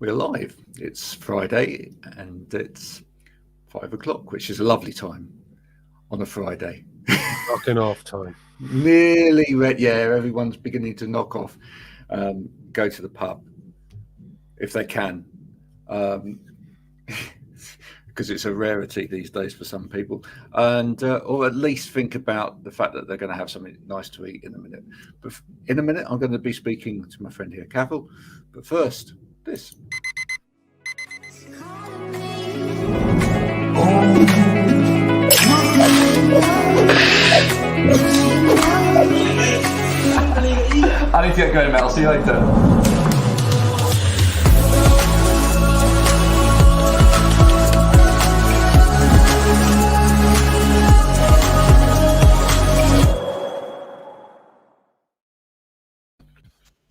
We're live. It's Friday and it's 5 o'clock, which is a lovely time on a Friday. Knocking off time. Nearly ready. Yeah, everyone's beginning to knock off, go to the pub if they can, because it's a rarity these days for some people, and or at least think about the fact that they're going to have something nice to eat in a minute. But in a minute, I'm going to be speaking to my friend here, Cathal. But first, this. I need to get going, Mel. I'll see you later.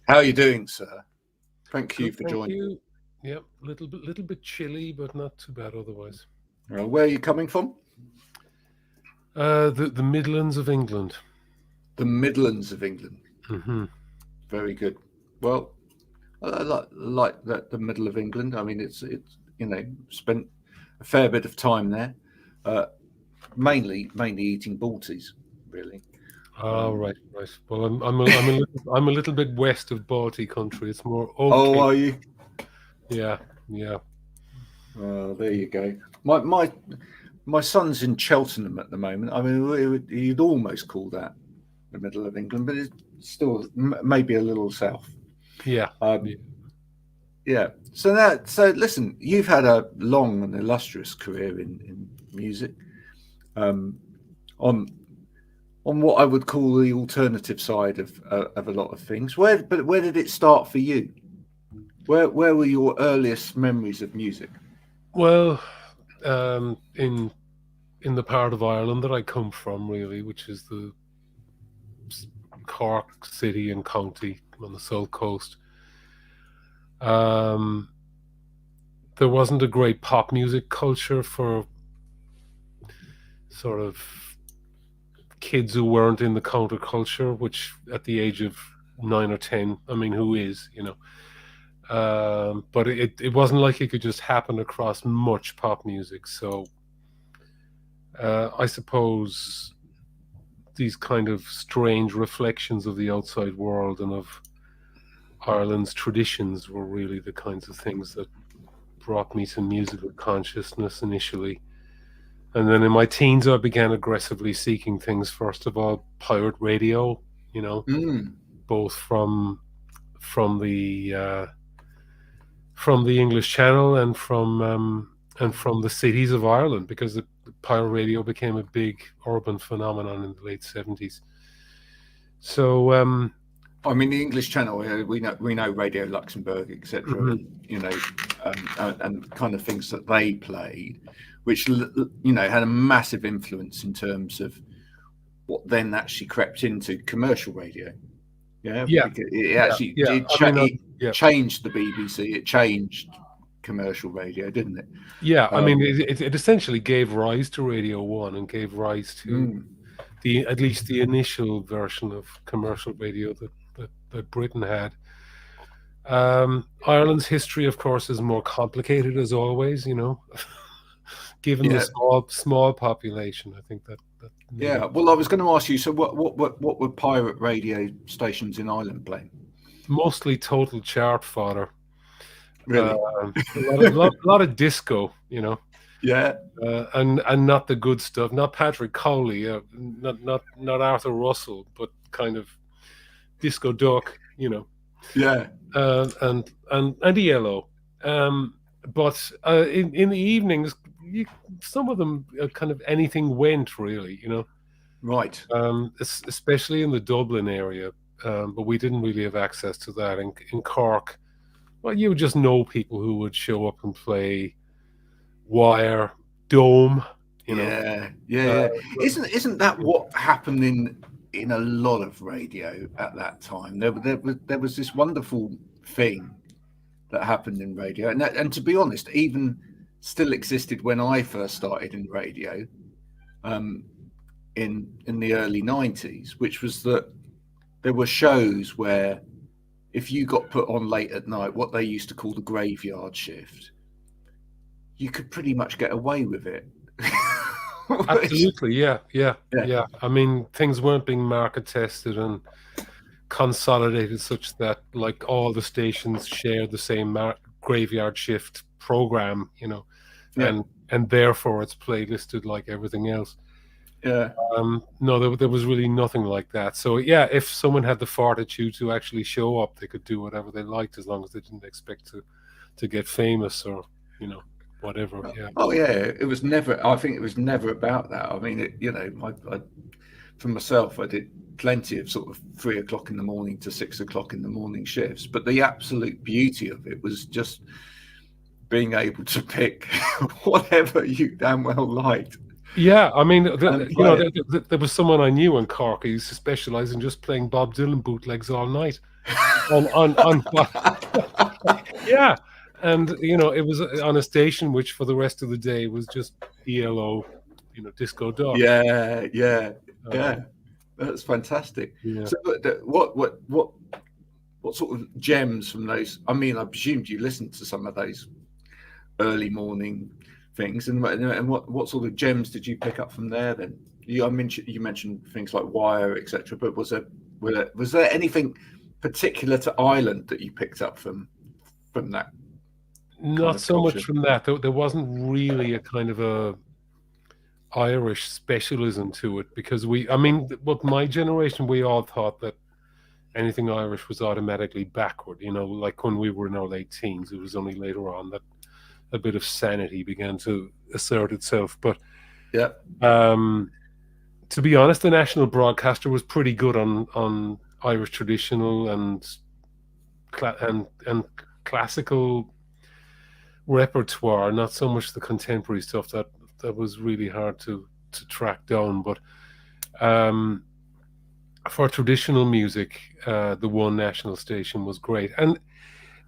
How are you doing, sir? Thank you Good, for thank joining. you. Yep, little bit chilly, but not too bad otherwise. Where are you coming from? The Midlands of England. The Midlands of England. Mm-hmm. Very good. Well, I like that the middle of England. I mean, it's spent a fair bit of time there, mainly eating Balties, really. Oh, right. Well, I'm a little bit west of Baltic country. It's more okay. Oh, are you? Yeah. There you go. My son's in Cheltenham at the moment. I mean, you'd almost call that the middle of England, but it's still maybe a little south. Yeah. Yeah. So listen, you've had a long and illustrious career in music, on what I would call the alternative side of a lot of things. Where did it start for you? Where were your earliest memories of music? Well, in the part of Ireland that I come from, really, which is the Cork city and county on the south coast. There wasn't a great pop music culture for sort of kids who weren't in the counterculture, which at the age of 9 or 10, I mean, who is, but it wasn't like it could just happen across much pop music. So I suppose these kind of strange reflections of the outside world and of Ireland's traditions were really the kinds of things that brought me to musical consciousness initially. And then in my teens, I began aggressively seeking things. First of all, pirate radio, both from the English Channel and from the cities of Ireland, because the pirate radio became a big urban phenomenon in the late 70s. So, I mean, the English Channel, we know Radio Luxembourg, etc., mm-hmm. and kind of things that they played, which had a massive influence in terms of what then actually crept into commercial radio. It actually changed the BBC. It changed commercial radio, didn't it? Yeah, I mean, it essentially gave rise to Radio 1 and gave rise to at least the initial version of commercial radio that Britain had. Ireland's history, of course, is more complicated as always, given the small population. I think that yeah. Well, I was going to ask you. So, what were pirate radio stations in Ireland playing? Mostly total chart fodder. Really, a lot of disco, Yeah, and not the good stuff. Not Patrick Cowley, not Arthur Russell, but kind of disco duck, Yeah, and ELO. But in the evenings, some of them kind of anything went, really, Right. Especially in the Dublin area, but we didn't really have access to that. In Cork, well, you would just know people who would show up and play Wire, Dome, Yeah. Isn't that what happened in a lot of radio at that time? There was this wonderful thing that happened in radio, and to be honest, even still existed when I first started in radio, in the early 90s, which was that there were shows where if you got put on late at night, what they used to call the graveyard shift, you could pretty much get away with it. Absolutely, yeah. I mean, things weren't being market tested and consolidated such that like all the stations shared the same graveyard shift program, you know, and therefore it's playlisted like everything else. No, there was really nothing like that. So yeah, if someone had the fortitude to actually show up, they could do whatever they liked as long as they didn't expect to get famous or, you know, whatever. Yeah. Oh yeah, it was never. I think it was never about that. I mean, you know, I for myself, I did plenty of sort of 3 o'clock in the morning to 6 o'clock in the morning shifts. But the absolute beauty of it was just being able to pick whatever you damn well liked. Yeah, I mean, there was someone I knew in Cork who used to specialize in just playing Bob Dylan bootlegs all night. Yeah, and you know, it was on a station which for the rest of the day was just ELO, you know, disco dog. Yeah. That's fantastic. Yeah. So, what sort of gems from those? I mean, I presumed you listened to some of those early morning things, and what sort of gems did you pick up from there? Then you mentioned things like Wire, etc. But was there anything particular to Ireland that you picked up from that? Not so much from that. There wasn't really a kind of a Irish specialism to it because with my generation, we all thought that anything Irish was automatically backward. You know, like when we were in our late teens, it was only later on that a bit of sanity began to assert itself. But yeah, to be honest, the national broadcaster was pretty good on Irish traditional and classical repertoire, not so much the contemporary stuff that was really hard to track down. But for traditional music, the one national station was great, and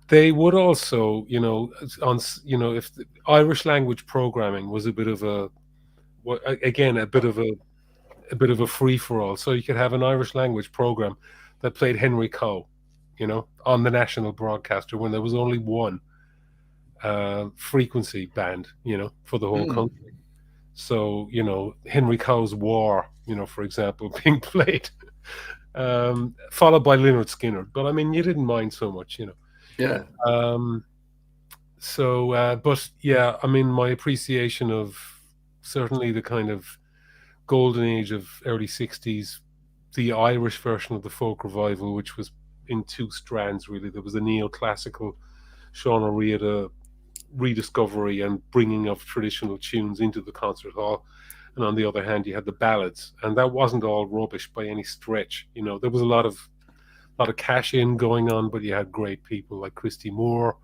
they would also, you know, if the Irish language programming was a bit of a free for all. So you could have an Irish language program that played Henry Coe, you know, on the national broadcaster when there was only one frequency band, you know, for the whole country. So, you know, Henry Coe's War, you know, for example, being played, followed by Lynyrd Skynyrd. But I mean, you didn't mind so much, you know. Yeah. But yeah, I mean, my appreciation of certainly the kind of golden age of early 60s, the Irish version of the folk revival, which was in two strands, really. There was the neoclassical Sean O'Riordan rediscovery and bringing of traditional tunes into the concert hall. And on the other hand, you had the ballads, and that wasn't all rubbish by any stretch. You know, there was a lot of cash in going on, but you had great people like Christy Moore,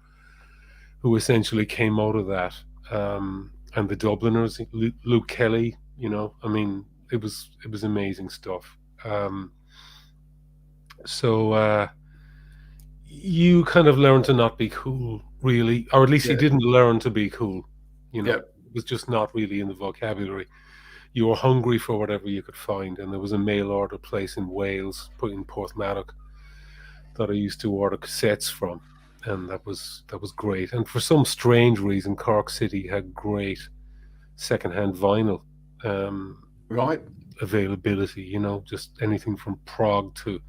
who essentially came out of that, and the Dubliners, Luke Kelly. You know, I mean, it was amazing stuff. So you kind of learned to not be cool, really, or at least you didn't learn to be cool. You know, it was just not really in the vocabulary. You were hungry for whatever you could find, and there was a mail order place in Wales, put in Porthmadog, that I used to order cassettes from, and that was great. And for some strange reason, Cork City had great secondhand vinyl availability. You know, just anything from prog to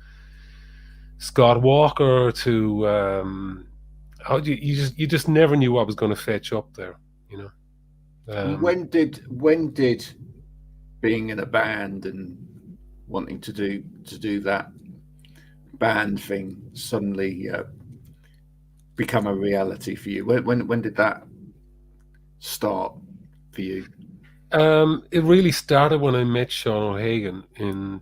Scott Walker to you just never knew what was going to fetch up there. You know, when did being in a band and wanting to do that band thing suddenly become a reality for you? When did that start for you? It really started when I met Sean O'Hagan in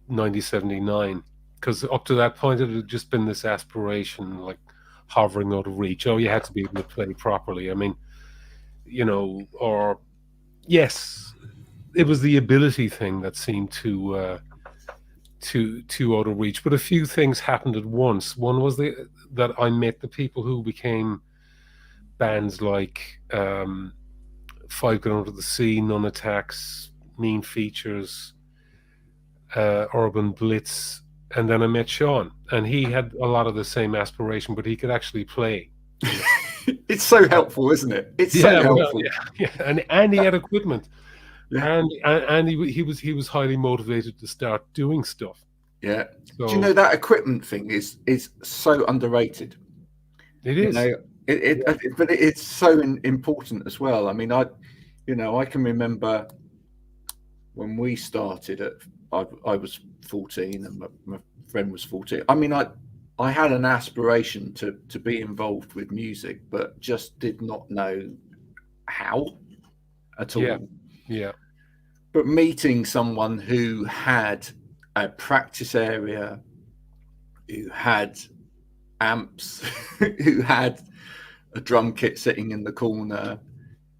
1979, because up to that point it had just been this aspiration, like hovering out of reach. Oh, you had to be able to play properly. I mean, you know, or yes, it was the ability thing that seemed too out of reach. But a few things happened at once. One was that I met the people who became bands like Five Got Under the Sea, None Attacks, Mean Features, Urban Blitz, And then I met Sean, and he had a lot of the same aspiration, but he could actually play. It's so helpful, isn't it? It's so helpful. And he had equipment, Yeah. and he was highly motivated to start doing stuff. Yeah. So, do you know that equipment thing is so underrated? It is. But it's so important as well. I mean, I can remember when we started I was 14 and my friend was 14. I mean, I had an aspiration to be involved with music, but just did not know how at all. Yeah. But meeting someone who had a practice area, who had amps, who had a drum kit sitting in the corner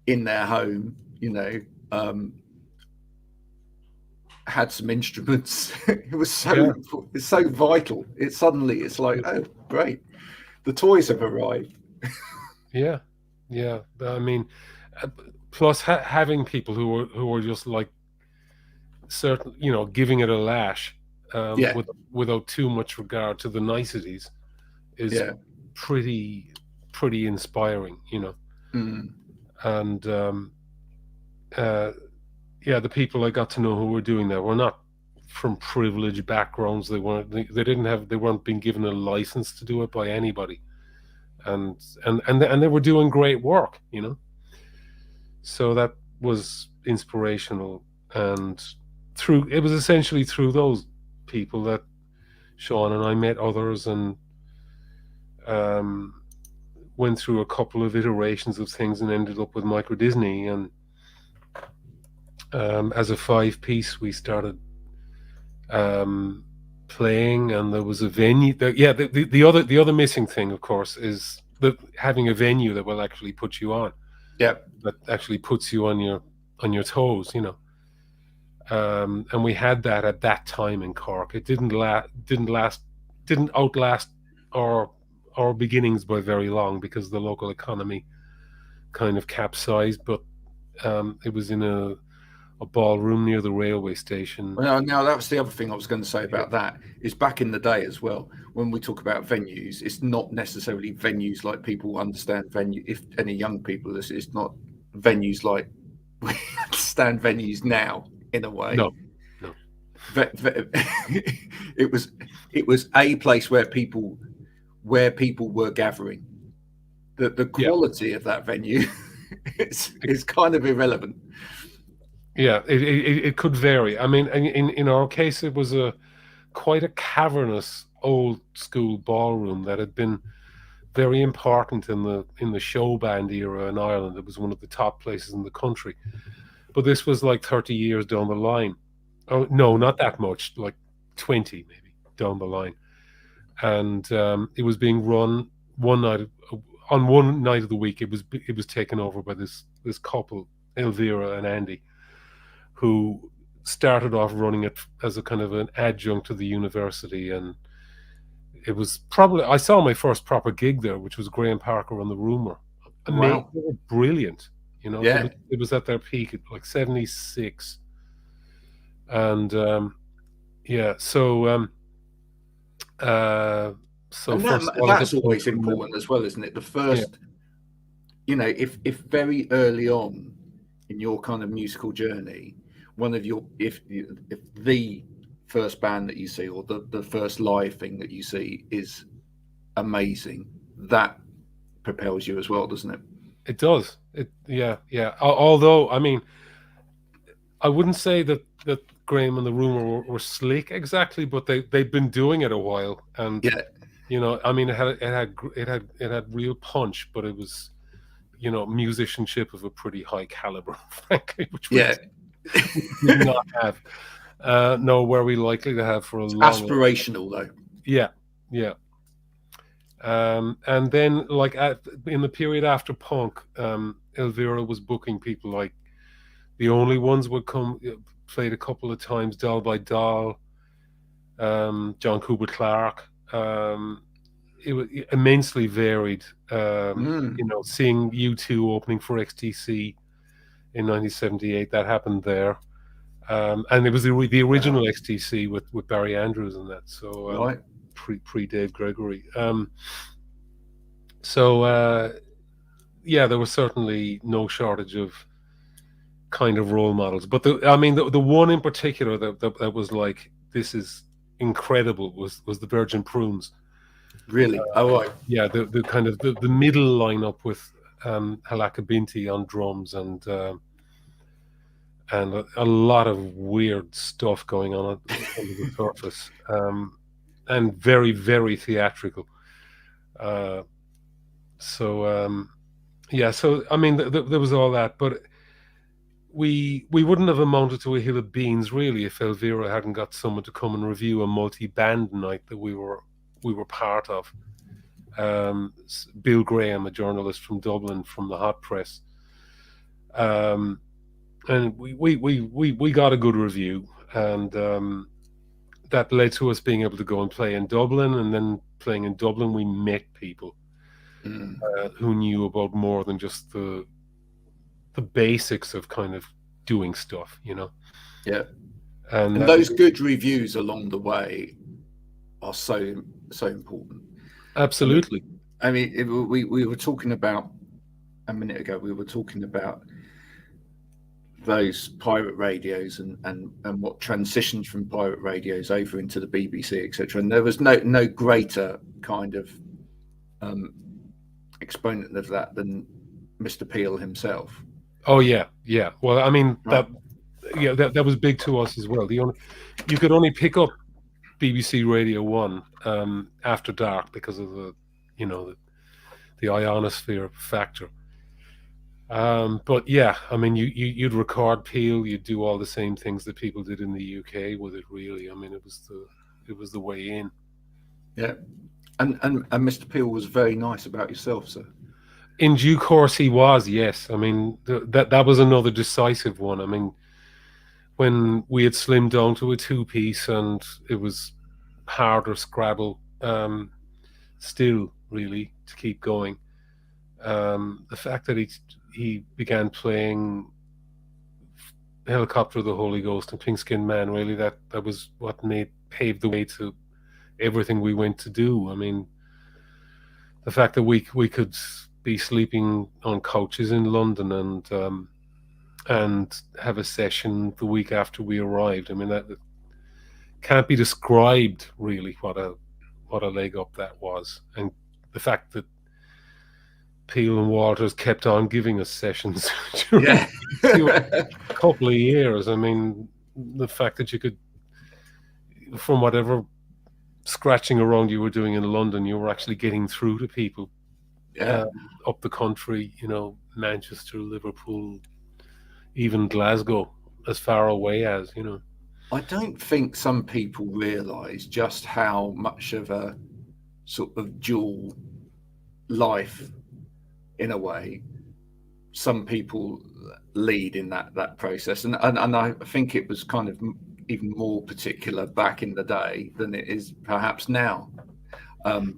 in their home, had some instruments. It was it's so vital. It's like, oh, great, the toys have arrived. Yeah. I mean, plus having people who were just like certain, giving it a lash, without too much regard to the niceties, is pretty inspiring, And the people I got to know who were doing that were not from privileged backgrounds. They weren't being given a license to do it by anybody, and they were doing great work, So that was inspirational, and it was essentially through those people that Sean and I met others, and went through a couple of iterations of things and ended up with Micro Disney. And as a 5-piece, we started playing, and there was a venue. The other missing thing, of course, is having a venue that will actually put you on. Yeah, that actually puts you on your toes, and we had that at that time in Cork. It didn't outlast our beginnings by very long, because the local economy kind of capsized. But it was in a ballroom near the railway station. Well, now that was the other thing I was going to say about that, is back in the day as well, when we talk about venues, it's not necessarily venues like people understand venue. If any young people, it's not venues like we understand venues now, in a way. No. It was a place where people were gathering. The quality of that venue is kind of irrelevant. Yeah, it could vary. I mean, in our case, it was quite a cavernous old school ballroom that had been very important in the show band era in Ireland. It was one of the top places in the country. But this was like 30 years down the line. Oh no, not that much, like 20 maybe down the line. And it was being run one night of the week. It was taken over by this couple, Elvira and Andy, who started off running it as a kind of an adjunct to the university. And it was probably, I saw my first proper gig there, which was Graham Parker on the Rumour. Wow. They were brilliant, Yeah. It was at their peak at like 76. And that's always important as well, isn't it? The first, if very early on in your kind of musical journey, one of your, if the first band that you see, or the first live thing that you see is amazing, that propels you as well, doesn't it? It does. Although, I mean, I wouldn't say that Graham and the Rumour were slick exactly, but they've been doing it a while, and I mean, it had real punch, but it was, musicianship of a pretty high caliber, frankly, which we did not have. Nor were we likely to have for a long. Aspirational though. Yeah. And then, like in the period after punk, Elvira was booking people like The Only Ones would come, played a couple of times, Doll by Doll, John Cooper Clarke. It was immensely varied. Seeing U2 opening for XTC in 1978, that happened there. And it was the original XTC with Barry Andrews and that. So right. pre Dave Gregory. Yeah, there was certainly no shortage of kind of role models. But the one in particular that was like, this is incredible was the Virgin Prunes. Really? Oh, right. Yeah, the kind of the middle lineup with Halaka Binti on drums and a lot of weird stuff going on under the surface, and very, very theatrical. Yeah, so I mean, there was all that, but we wouldn't have amounted to a hill of beans really if Elvira hadn't got someone to come and review a multi-band night that we were part of. Bill Graham, a journalist from Dublin from the Hot Press, and we got a good review, and that led to us being able to go and play in Dublin, and then playing in Dublin we met people who knew about more than just the basics of kind of doing stuff, you know. Yeah. And those good reviews along the way are so important. Absolutely. I mean, we were talking about a minute ago, we were talking about those pirate radios and what transitions from pirate radios over into the BBC, etc. And there was no greater kind of exponent of that than Mr. Peel himself. Oh yeah. Well, I mean, right. that was big to us as well. You could only pick up BBC Radio 1 after dark because of the ionosphere factor. But yeah, I mean, you'd record Peel, you'd do all the same things that people did in the UK with it. Really, I mean, it was the way in. Yeah, and Mr. Peel was very nice about yourself, sir. In due course, he was. Yes, I mean that was another decisive one. I mean, when we had slimmed down to a 2-piece and it was harder Scrabble, still really to keep going. The fact that he began playing Helicopter of the Holy Ghost and Pink Skin Man, really that was what paved the way to everything we went to do. I mean, the fact that we could be sleeping on couches in London and have a session the week after we arrived. I mean, that can't be described really what a leg up that was. And the fact that Peel and Walters kept on giving us sessions during a couple of years. I mean, the fact that you could, from whatever scratching around you were doing in London, you were actually getting through to people up the country, you know, Manchester, Liverpool, even Glasgow, as far away as, you know. I don't think some people realise just how much of a sort of dual life, in a way, some people lead in that process, and I think it was kind of even more particular back in the day than it is perhaps now,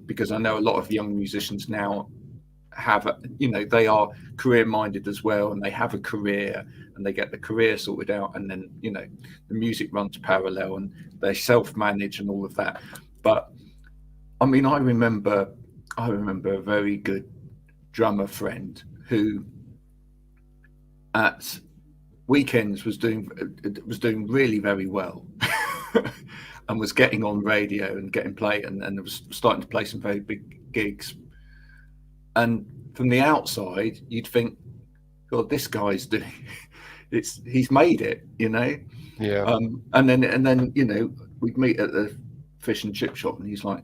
because I know a lot of young musicians now have they are career minded as well, and they have a career and they get the career sorted out, and then the music runs parallel and they self-manage and all of that. But I mean, I remember a very good drummer friend who at weekends was doing really very well and was getting on radio and getting played and was starting to play some very big gigs. And from the outside, you'd think, God, this guy's doing he's made it, Yeah. And then we'd meet at the fish and chip shop, and he's like,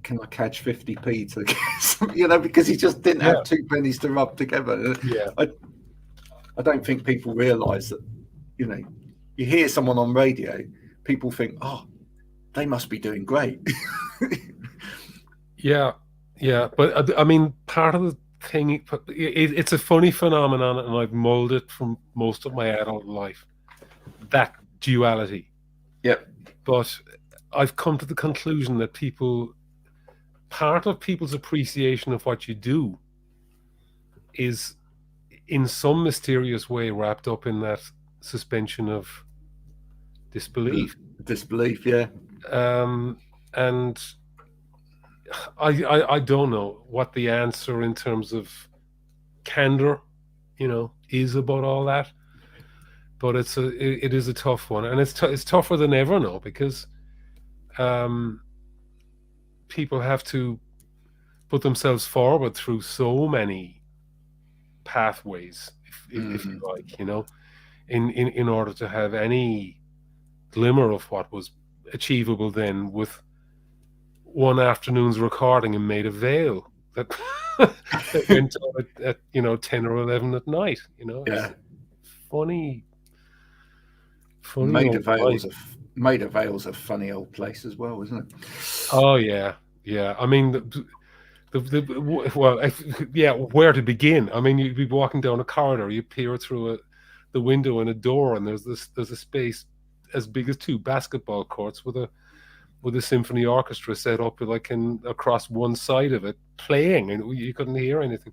can I catch 50p to get some, because he just didn't have 2 pennies to rub together. Yeah. I don't think people realise that, you hear someone on radio, people think, oh, they must be doing great. Yeah. But I mean, part of the thing, it's a funny phenomenon, and I've mulled it from most of my adult life, that duality. Yep. But I've come to the conclusion that part of people's appreciation of what you do is in some mysterious way wrapped up in that suspension of disbelief. Disbelief, yeah. And I don't know what the answer in terms of candor, is about all that. But it is a tough one, and it's tougher than ever now, because people have to put themselves forward through so many pathways, if you like, in order to have any glimmer of what was achievable then with one afternoon's recording in Maida Vale that, that went on at 10 or 11 at night. Yeah. Funny. Maida Vale's a funny old place as well, isn't it? Oh yeah. I mean, where to begin? I mean, you'd be walking down a corridor, you peer through the window in a door, and there's a space as big as 2 basketball courts with a symphony orchestra set up across one side of it, playing, and you couldn't hear anything.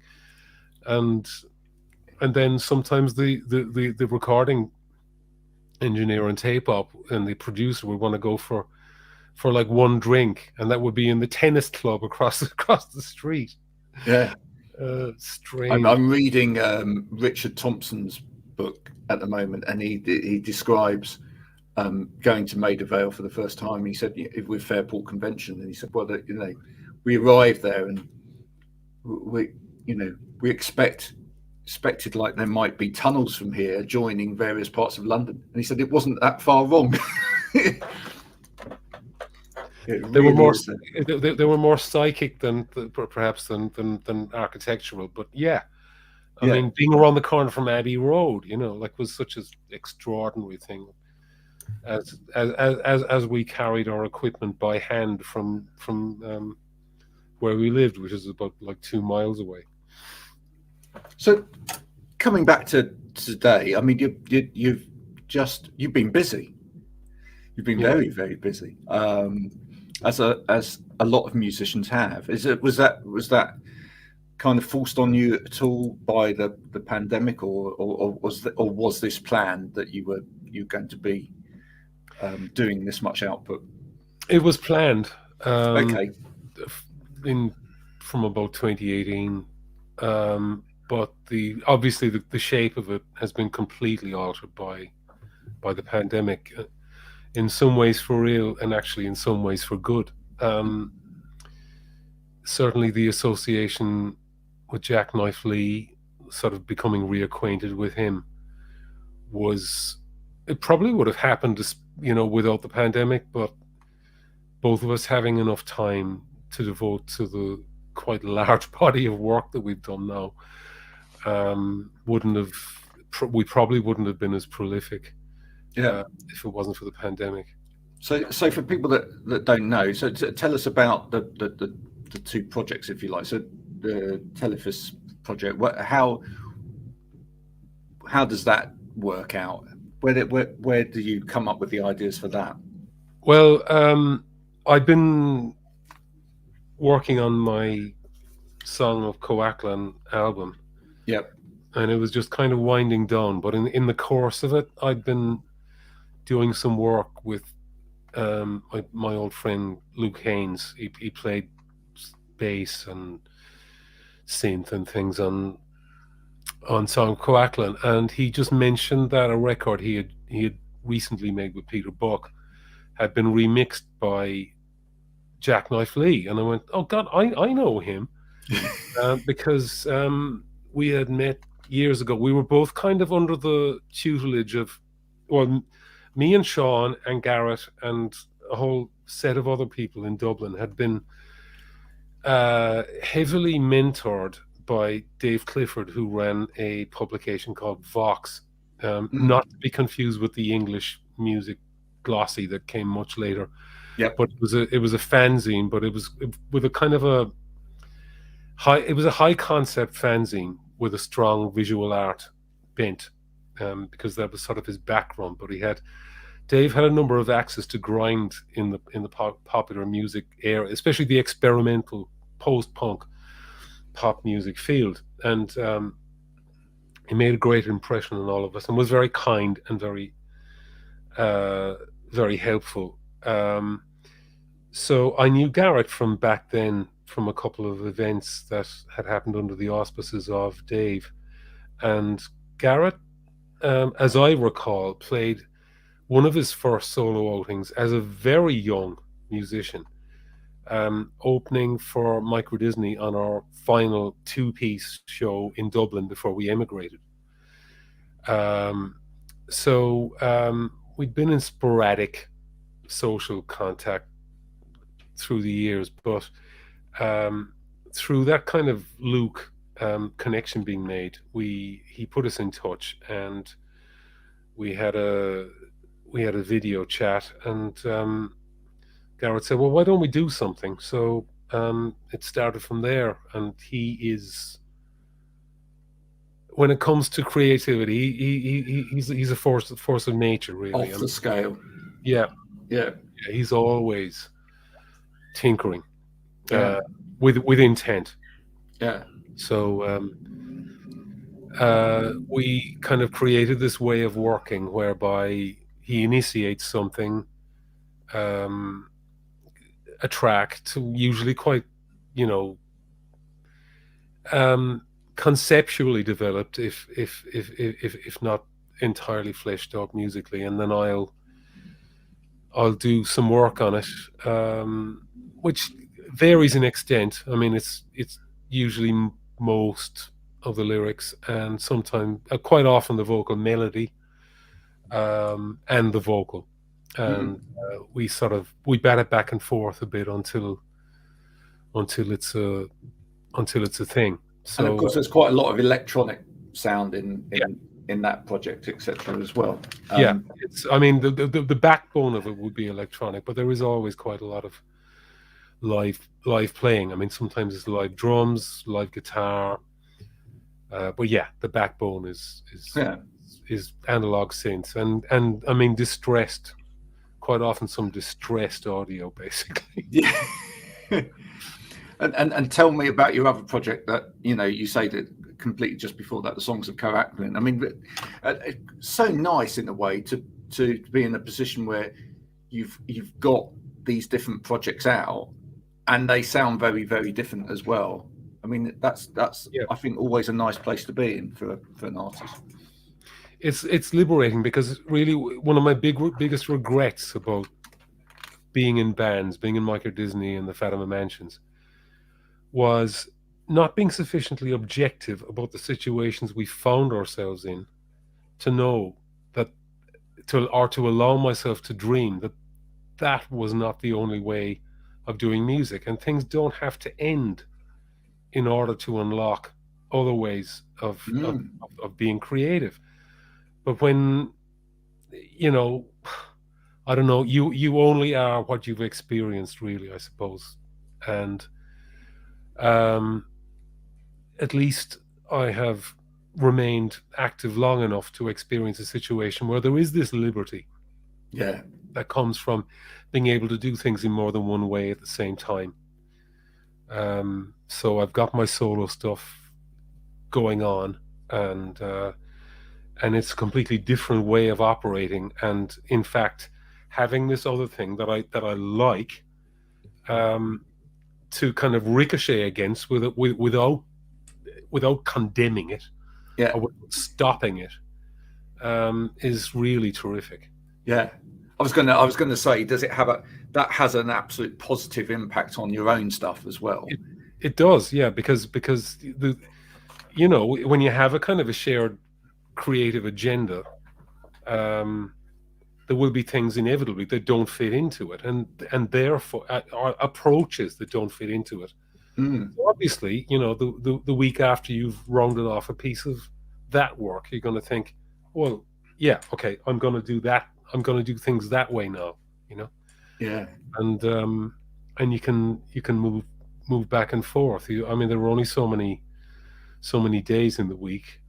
And then sometimes the recording engineer and tape op and the producer would want to go for like one drink, and that would be in the tennis club across the street. Yeah. Strange. I'm reading Richard Thompson's book at the moment, and he describes going to Maida Vale for the first time. He said with Fairport Convention, and he said, well, we arrived there and we expected like there might be tunnels from here joining various parts of London, and he said it wasn't that far wrong. They were more psychic than perhaps than architectural, but yeah. I mean, being around the corner from Abbey Road, was such an extraordinary thing. As we carried our equipment by hand from where we lived, which is about like 2 miles away. So, coming back to today, I mean, you've been busy. You've been very, very busy. As a lot of musicians have. Was that kind of forced on you at all by the pandemic, or was this planned that you were going to be doing this much output? It was planned. Okay. From about 2018, but obviously the shape of it has been completely altered by the pandemic. In some ways for real, and actually in some ways for good. Certainly the association with Jackknife Lee, sort of becoming reacquainted with him, it probably would have happened, without the pandemic, but both of us having enough time to devote to the quite large body of work that we've done now, we probably wouldn't have been as prolific. If it wasn't for the pandemic. So for people that don't know, so tell us about the 2 projects, if you like. So the Telephus project, how does that work out? Where do you come up with the ideas for that? Well, I've been working on my Song of Coathlan album. Yep. And it was just kind of winding down, but in the course of it, I'd been doing some work with my old friend Luke Haynes. He played bass and synth and things on Song of Coathlan, and he just mentioned that a record he had recently made with Peter Buck had been remixed by Jackknife Lee, and I went, oh God, I know him. Because we had met years ago. We were both kind of under the tutelage of, well, me and Sean and Garrett and a whole set of other people in Dublin had been heavily mentored by Dave Clifford, who ran a publication called Vox, not to be confused with the English music glossy that came much later. Yeah, but it was a fanzine, but it was with a kind of a high concept fanzine with a strong visual art bent, because that was sort of his background. But Dave had a number of axes to grind in the popular music era, especially the experimental post-punk pop music field, and he made a great impression on all of us, and was very kind and very very helpful. So I knew Garrett from back then, from a couple of events that had happened under the auspices of Dave. And Garrett, as I recall, played one of his first solo outings as a very young musician, opening for Micro Disney on our final 2-piece show in Dublin before we emigrated. So we'd been in sporadic social contact through the years, but through that kind of Luke connection being made, he put us in touch, and we had a video chat, and Garrett said, well, why don't we do something? So it started from there, and he is, when it comes to creativity, he's a force of nature, really. Off the scale. Yeah. He's always tinkering with intent. Yeah. So we kind of created this way of working whereby he initiates something, a track, to usually quite, conceptually developed, if not entirely fleshed out musically, and then I'll do some work on it, which varies in extent. I mean, it's usually most of the lyrics, and sometimes, quite often, the vocal melody, and the vocal, and we bat it back and forth a bit until it's a thing. So, and of course, there's quite a lot of electronic sound in that project, etc. as well. The backbone of it would be electronic, but there is always quite a lot of live playing. I mean, sometimes it's live drums, live guitar, but the backbone is analog synths, and I mean, distressed, quite often some distressed audio, basically. Yeah. And tell me about your other project that you say that completely just before that, the Songs of Cathal Coughlan. I mean, so nice in a way to be in a position where you've got these different projects out, and they sound very, very different as well. I mean, that's I think always a nice place to be in for an artist. It's liberating, because really one of my biggest regrets about being in bands, being in Micro Disney and the Fatima Mansions, was not being sufficiently objective about the situations we found ourselves in to know that, to allow myself to dream that was not the only way of doing music, and things don't have to end in order to unlock other ways of being creative. But when, I don't know, you only are what you've experienced, really, I suppose. And at least I have remained active long enough to experience a situation where there is this liberty that comes from being able to do things in more than one way at the same time. So I've got my solo stuff going on, and it's a completely different way of operating, and in fact having this other thing that I like to kind of ricochet against without condemning it, or without stopping it, is really terrific. I was gonna say, does it have that has an absolute positive impact on your own stuff as well? It does, because when you have a kind of a shared creative agenda, there will be things inevitably that don't fit into it, and therefore are approaches that don't fit into it. So obviously, the week after you've rounded off a piece of that work, you're going to think, well, okay, I'm going to do that. I'm going to do things that way now, and you can move back and forth. I mean, there are only so many days in the week.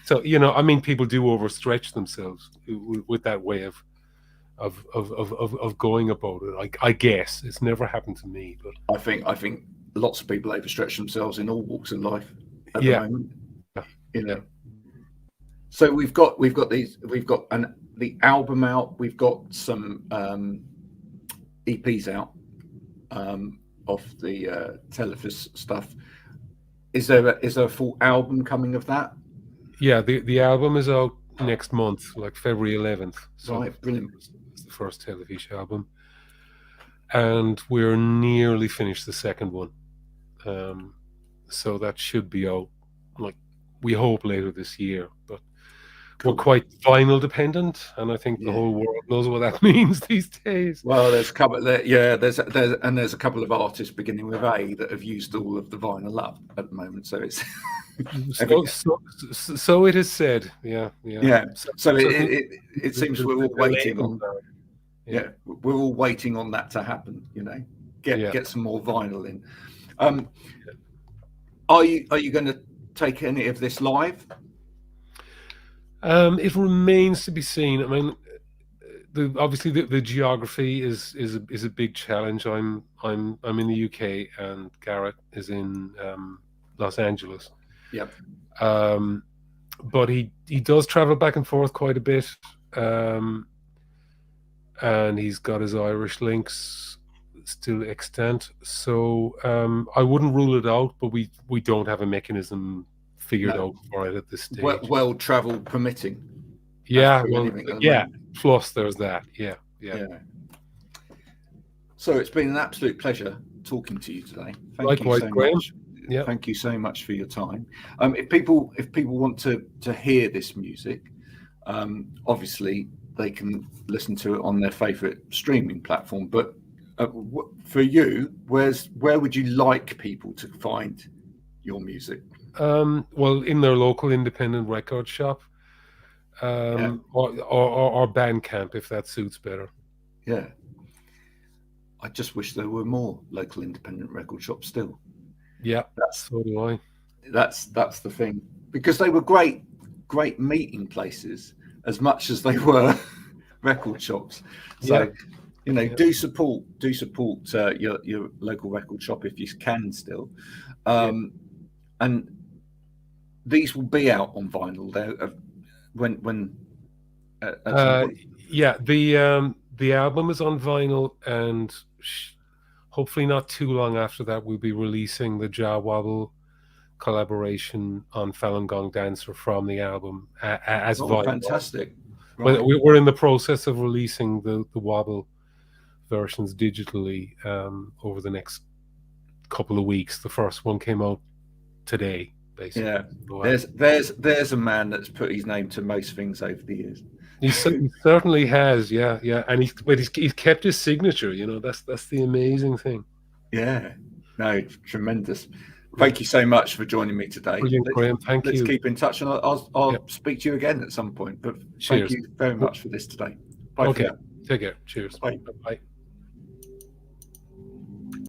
So I mean, people do overstretch themselves with that way of going about it. I guess it's never happened to me, but I think lots of people overstretch themselves in all walks of life at the moment. So we've got the album out. We've got some EPs out of the Telephus stuff. Is there a full album coming of that? Yeah, the album is out next month, like February 11th. So right, brilliant. It's the first Telephus album, and we're nearly finished the second one. So that should be out, like, we hope later this year. But we're quite vinyl dependent, and I think the whole world knows what that means these days. Well, there's a couple. There's a couple of artists beginning with A that have used all of the vinyl up at the moment. So it's so it is said. Yeah. So it seems we're all waiting on. Yeah, we're all waiting on that to happen. You know, get some more vinyl in. Are you going to take any of this live? It remains to be seen. I mean, obviously the geography is a big challenge. I'm in the UK and Garrett is in Los Angeles. Yep. But he does travel back and forth quite a bit, and he's got his Irish links still extant. So I wouldn't rule it out, but we don't have a mechanism figured out for it at this stage. Well, travel permitting. Yeah, plus there's that. Yeah. So it's been an absolute pleasure talking to you today. Likewise, Graham. Yeah. Thank you so much for your time. If people want to hear this music, obviously they can listen to it on their favorite streaming platform. But for you, where would you like people to find your music? Well, in their local independent record shop, or Bandcamp, if that suits better. Yeah. I just wish there were more local independent record shops still. Yeah, so do I. That's the thing, because they were great meeting places as much as they were record shops. So do support your local record shop if you can still. And these will be out on vinyl there when the album is on vinyl, and hopefully not too long after that we'll be releasing the Jah Wobble collaboration on Falun Gong Dancer from the album as vinyl. Fantastic. Right. We're in the process of releasing the Wobble versions digitally over the next couple of weeks. The first one came out today, basically. Yeah, there's a man that's put his name to most things over the years. He certainly has, yeah, and he's kept his signature. You know, that's the amazing thing. Yeah, no, tremendous. Thank you so much for joining me today. Brilliant, Graham. Thank you. Let's keep in touch, and I'll speak to you again at some point. But thank you very much for this today. Bye. Okay, take care. Cheers. Bye. Bye.